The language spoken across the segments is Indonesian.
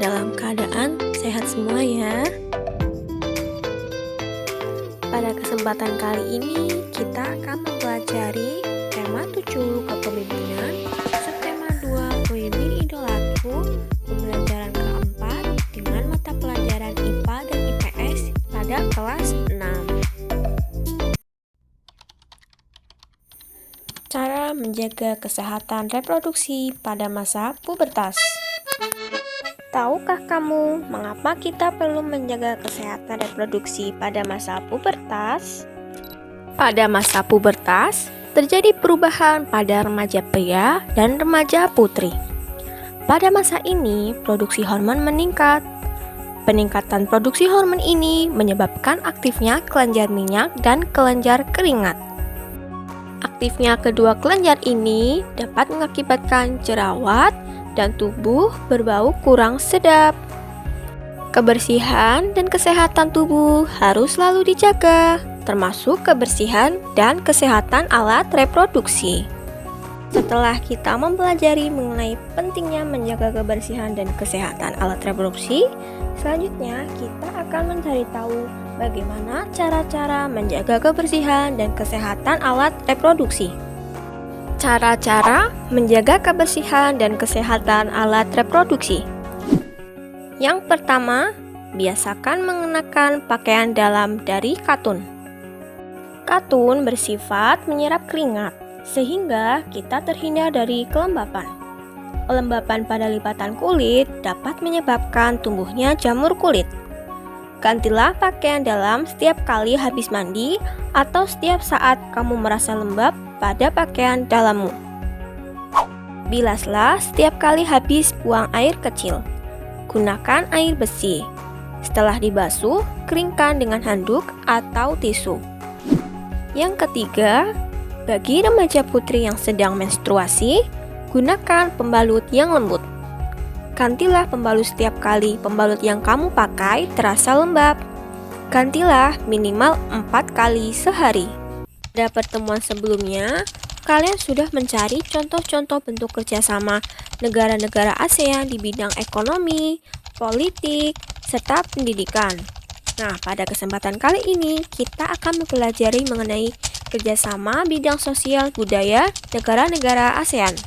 dalam keadaan sehat semua ya. Pada kesempatan kali ini kita akan mempelajari tema 7 kepemimpinan, subtema 2 pemimpin idolaku, pembelajaran keempat dengan mata pelajaran IPA dan IPS pada kelas 6. Cara menjaga kesehatan reproduksi pada masa pubertas. Tahukah kamu mengapa kita perlu menjaga kesehatan reproduksi pada masa pubertas? Pada masa pubertas, terjadi perubahan pada remaja pria dan remaja putri. Pada masa ini, produksi hormon meningkat. Peningkatan produksi hormon ini menyebabkan aktifnya kelenjar minyak dan kelenjar keringat. Aktifnya kedua kelenjar ini dapat mengakibatkan jerawat dan tubuh berbau kurang sedap. Kebersihan dan kesehatan tubuh harus selalu dijaga, termasuk kebersihan dan kesehatan alat reproduksi. Setelah kita mempelajari mengenai pentingnya menjaga kebersihan dan kesehatan alat reproduksi, selanjutnya kita akan mencari tahu bagaimana cara-cara menjaga kebersihan dan kesehatan alat reproduksi. Cara-cara menjaga kebersihan dan kesehatan alat reproduksi. Yang pertama, biasakan mengenakan pakaian dalam dari katun. Katun bersifat menyerap keringat, sehingga kita terhindar dari kelembapan. Kelembapan pada lipatan kulit dapat menyebabkan tumbuhnya jamur kulit. Gantilah pakaian dalam setiap kali habis mandi atau setiap saat kamu merasa lembab pada pakaian dalammu. Bilaslah setiap kali habis buang air kecil. Gunakan air bersih. Setelah dibasuh, keringkan dengan handuk atau tisu. Yang ketiga, bagi remaja putri yang sedang menstruasi, gunakan pembalut yang lembut. Gantilah pembalut setiap kali pembalut yang kamu pakai terasa lembab. Gantilah minimal 4 kali sehari. Pada pertemuan sebelumnya, kalian sudah mencari contoh-contoh bentuk kerjasama negara-negara ASEAN di bidang ekonomi, politik, serta pendidikan. Nah, pada kesempatan kali ini kita akan mempelajari mengenai kerjasama bidang sosial budaya negara-negara ASEAN.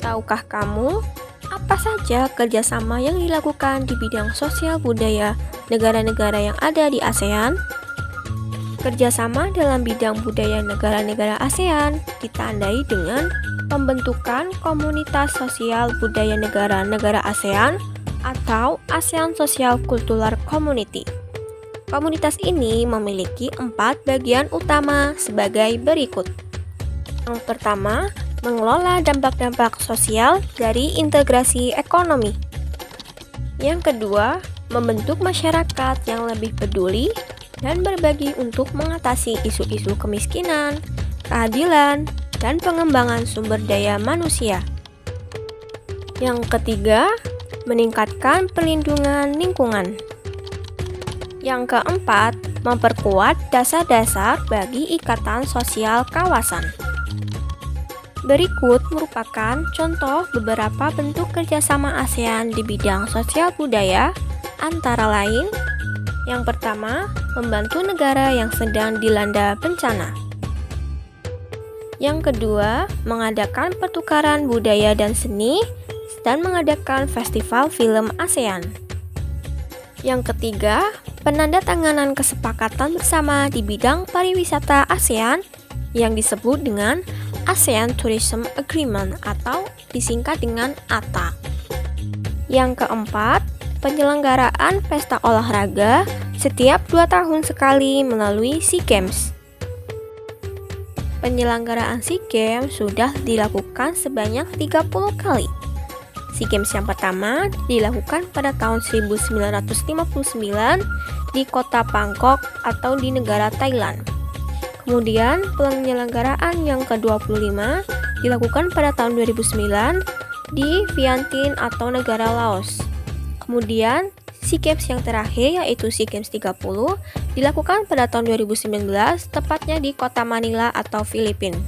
Tahukah kamu apa saja kerjasama yang dilakukan di bidang sosial budaya negara-negara yang ada di ASEAN? Kerjasama dalam bidang budaya negara-negara ASEAN ditandai dengan pembentukan komunitas sosial budaya negara-negara ASEAN atau ASEAN Social Cultural Community. Komunitas ini memiliki 4 bagian utama sebagai berikut. Yang pertama, mengelola dampak-dampak sosial dari integrasi ekonomi. Yang kedua, membentuk masyarakat yang lebih peduli dan berbagi untuk mengatasi isu-isu kemiskinan, keadilan, dan pengembangan sumber daya manusia. Yang ketiga, meningkatkan perlindungan lingkungan. Yang keempat, memperkuat dasar-dasar bagi ikatan sosial kawasan. Berikut merupakan contoh beberapa bentuk kerjasama ASEAN di bidang sosial budaya, antara lain: yang pertama, membantu negara yang sedang dilanda bencana. Yang kedua, mengadakan pertukaran budaya dan seni, dan mengadakan festival film ASEAN. Yang ketiga, penandatanganan kesepakatan bersama di bidang pariwisata ASEAN yang disebut dengan ASEAN Tourism Agreement atau disingkat dengan ATA. Yang keempat, penyelenggaraan pesta olahraga setiap 2 tahun sekali melalui SEA Games. Penyelenggaraan SEA Games sudah dilakukan sebanyak 30 kali. SEA Games yang pertama dilakukan pada tahun 1959 di kota Bangkok atau di negara Thailand. Kemudian penyelenggaraan yang ke-25 dilakukan pada tahun 2009 di Vientiane atau negara Laos. Kemudian SEA Games yang terakhir yaitu SEA Games 30 dilakukan pada tahun 2019 tepatnya di kota Manila atau Filipina.